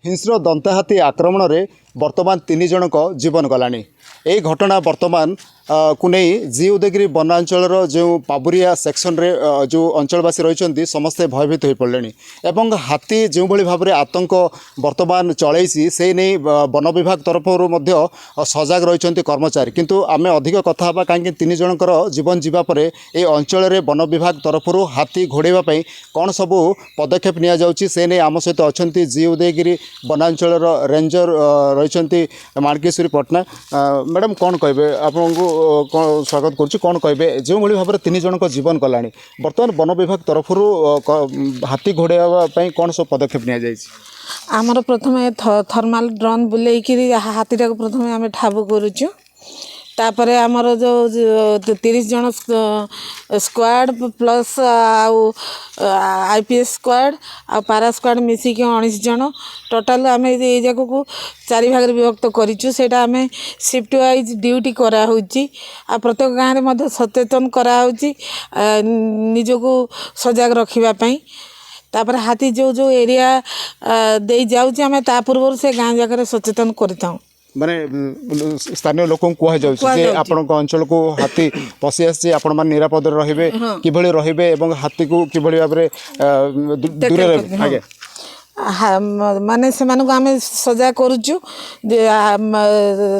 हिंस्र दंताहाती आक्रमण रे वर्तमान 3 जनक जीवन गलानी। यही घटना वर्तमान को नहीं जी उदयगिरी वनांचल जो पाबुरिया सेक्शन रे जो अंचलवासी रही समस्ते भयभीत हो पड़े एवं हाथी जो भाव में आतंक वर्तमान चलैसी से नहीं वन विभाग तरफ सजग रही कर्मचारी किंतु आम अधिक कथा कहीं 3 जनकर जीवन जावापर ये अंचल में वन विभाग तरफ हाथी घोड़ाई कौन सब पदक्षेप नि से नहीं आम सहित अच्छा जी उदयगिरी वनांचल रेंजर रही माणकेश्वरी पटना। मैडम कौन कहे आपको कौन स्वागत करुच्ची कौन कहे जो भाव में 3 जनक जीवन गलानी बर्तमान वन विभाग तरफ हाथी घोड़ाई कौन सब पदक्षेप नि आमर प्रथम थर्माल ड्रोन बुलेकिरी हाथीटा को प्रथम आम ठाबु करुचु तापर आमर जो 30 जन स्क्वाड प्लस आईपीएस स्क्वाड आ पारा स्क्वाड मिसिक 19 जन टोटाल आम ये जगह को 4 भाग विभक्त करूँ से आम शिफ्ट वाइज ड्यूटी कराऊँगी आ प्रत्येक गाँव में सचेतन कराऊँगी निजको सजग रखापी तापर हाथी जो जो एरिया दे जाऊँ आम ता पूर्व से गाँव जगह सचेतन करता माने स्थानीय लोक आपण अंचल को हाथी पशि आसी आपण मैंने निरापद रे किभली रे हाथी को किभली भाव दूर आगे माने से मानक आम सजा करुचु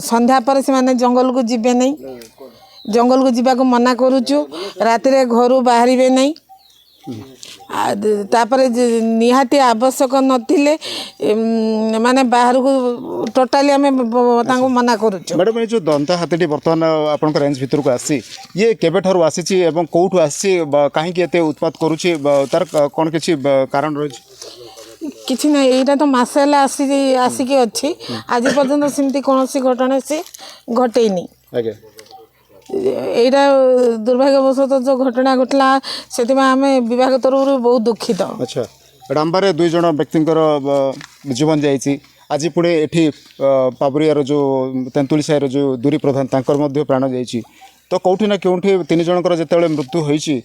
संध्या पर से माने जंगल को जीवे नहीं जंगल को जीवा को मना करुचु राति रे घर बाहर नहीं तापर निहाती आवश्यक नथिले माने बाहर को टोटाली आम मना करुचु। मैडम ये जो दंता हाथी बर्तमान आपण रेंज भितर को आसी ये केबे ठारू आसी एवं कोठू आसी कहीं एते उत्पात करूची तार कौन किसी कारण रही किसी ना यहाँ तो मसला आसिक अच्छी आज पर्यटन सेमती कौन घटना से घटेनी यहाँ दुर्भाग्यवशत जो घटना घटला से आम विभाग तरफ बहुत दुखित। अच्छा डाम्बारे 2 जन व्यक्ति जीवन जाइए आज पुणे एठी पाबुरियार जो तेंतुली साहिर जो दूरी प्रधान तांकर प्राण जाइए तो कौटी ना कौटी 3 जनकर जिते मृत्यु होइछि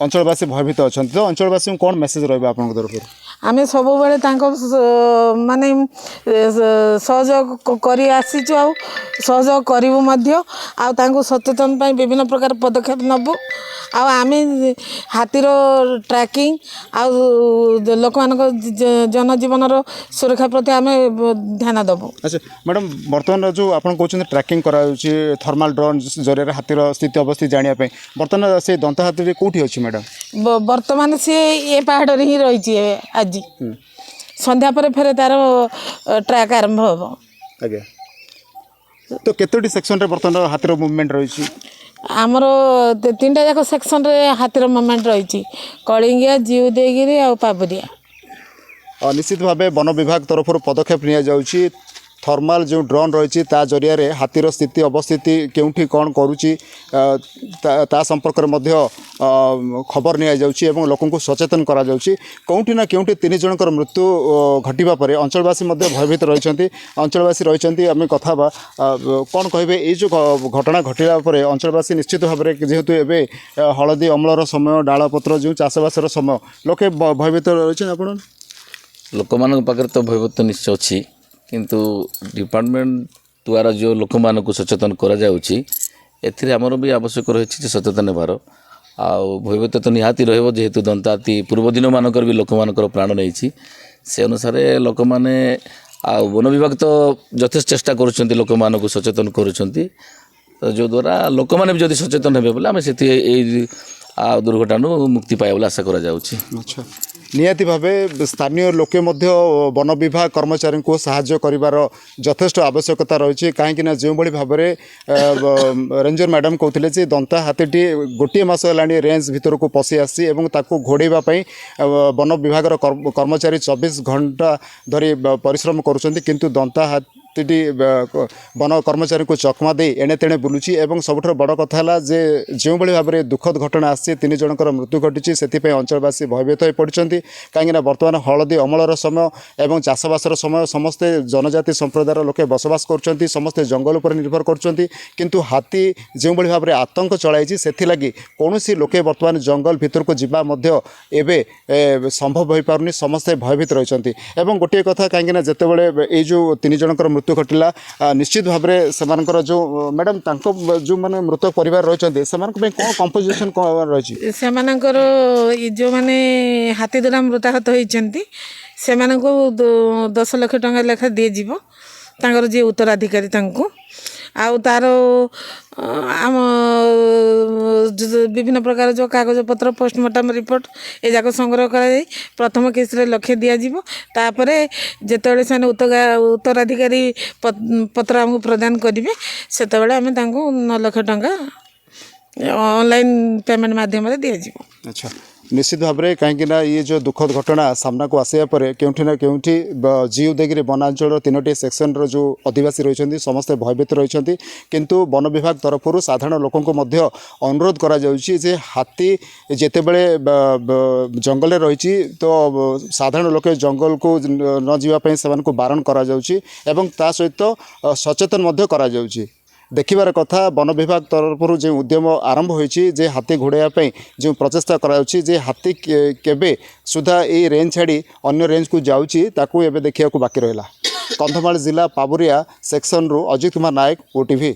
अंचलवासी भयभीत अच्छा तो अंचलवासी कौन मेसेज रहा आप तरफ आम सब माने सहयोग कर आसीचु आ सहयोग करूँ सचेतन विभिन्न प्रकार पदक्षेप नबू आम हाथीर ट्रैकिंग लोक जनजीवन सुरक्षा प्रति आम ध्यान देवु। अच्छा मैडम बर्तमान जो आप ट्रैकिंग कराऊँच थर्माल ड्रोन जरिए हाथीर स्थिति अवस्थित जानापी बर्तमान से दंता हाथी कौटी अच्छी मैडम बर्तमान सी ये पहाड़ ही रही आज संध्या पर फेर तार ट्रैक आरंभ हम आगे तो केतोटी सेक्शन रे बर्तमान हाथीर मूवमेंट रही आमर 3टा जाक सेक्शन रे हाथीर मूवमेंट रही कलिंगिया जी उदयगिरी आ पाबुरिया निश्चित भाव वन विभाग तरफ पदक्षेप नि थर्माल जो ड्रोन रही जरिए हाथीर स्थिति अवस्थिति केउठी कौन करुच्ची ता संपर्क में खबर नि लोक को सचेतन करा कौटी ना कौटी 3 जनकर मृत्यु घटवा पर अंचलवासी भयभीत रही अंचलवासी रही आम कथा कौन कहे ये जो घटना घटला अंचलवासी निश्चित भाव में जेहेतु एवं हलदी अम्लर समय डालपत्र जो चाषबासर समय लोके भयभीत रही आप लोक मान पाखे तो भयभीत निश्चय अच्छी किंतु डिपार्टमेंट द्वारा जो लोक मान को सचेतन करमर भी आवश्यक रही सचेतन हेबार भयभीत तो निहाती जेहेतु दंताहाती पूर्व दिन मानकर भी लोक मानकर प्राण नहीं से अनुसार लोक मैंने वन विभाग तो यथेष्ट चेष्टा कर लोक मान को सचेतन करुँच जो द्वारा लोक मैंने भी जब सचेतन हे बोले आम से दुर्घटना मुक्ति पाए आशा करा जाउछि। अच्छा निहाती भाव स्थानीय लोके वन विभाग कर्मचारी को साहाय्य करिवार यथेष्ट आवश्यकता रही कहीं जो भाव में रेंजर मैडम कहते दंता हाथीटी गोटे मास है रेंज भितर को पशि आसी घोड़ाई वन विभाग कर्मचारी 24 घंटा धरी परिश्रम करुँच किंतु दंता हाथीटी वन कर्मचारी को चकमा दे एणे तेणे बुलूची एवं सबुठ बड़ कथा है जे जो भाव में दुखद घटना आसी 3 जनकर मृत्यु घटी से अंचलवासी भयभीत हो पड़ते कहीं बर्तमान हलदी अमलर समय और चाषबासर समय समस्ते जनजाति संप्रदायर लोके बसवास कर समस्ते जंगल पर निर्भर कर हाथी जो भाव में आतंक चलाई से कौन लोके बर्तमान जंगल भितर को जीवा एवं संभव हो पारनी समस्ते भयभीत रही गोटे कथा कहीं जितेबाला जो 3 जनकर मृत्यु घटला निश्चित भाव में से जो मैडम जो मैंने मृतक परिवार रही कौन कंपोजिशन रही सेमानଙ୍କର जो माने हाथी द्वारा मृताहत होइचंती सेमानଙ୍କୁ 10 लाख टंका लेखा दिए जीवो तांकर जे उत्तराधिकारी तांको आउ तार आम विभिन्न प्रकार जो कागज पत्र पोस्टमार्टम रिपोर्ट ए जाक संग्रह कर प्रथम किस्त लक्ष्य दिज्व तापर जिते से उत्तराधिकारी पत्र आमको प्रदान करेंगे से आम 9 लाख टंका ऑनलाइन पेमेंट माध्यम दिज्व अच्छा निश्चित भाव में कहीं ये जो दुखद घटना सामना को आसिया पर केउठी ना केउठी जी उदयगिरी वनांचल 3टी सेक्शन जो आदिवासी रही समस्ते भयभीत रही किंतु वन विभाग तरफ साधारण लोकों को मध्य अनुरोध करा जाउछि जे हाथी जेतेबेले जंगल रही तो साधारण लोके जंगल को न जीवाई से बारण करा जाउछि एवं ता सहित सचेतन मध्य करा जाउछि देखिबार कथा वन विभाग तरफ जो उद्यम आरंभ होइछि जे हाथी घोड़ाई जो प्रचेषा कराउछि जे हाथी केबे सुधा ये रेंज छाड़ी अन्य रेंज को जाउछि ताकू एबे देखिया को बाकी रहला कंधमाल जिला पाबुरिया सेक्शन रु अजित कुमार नायक ओटीवी।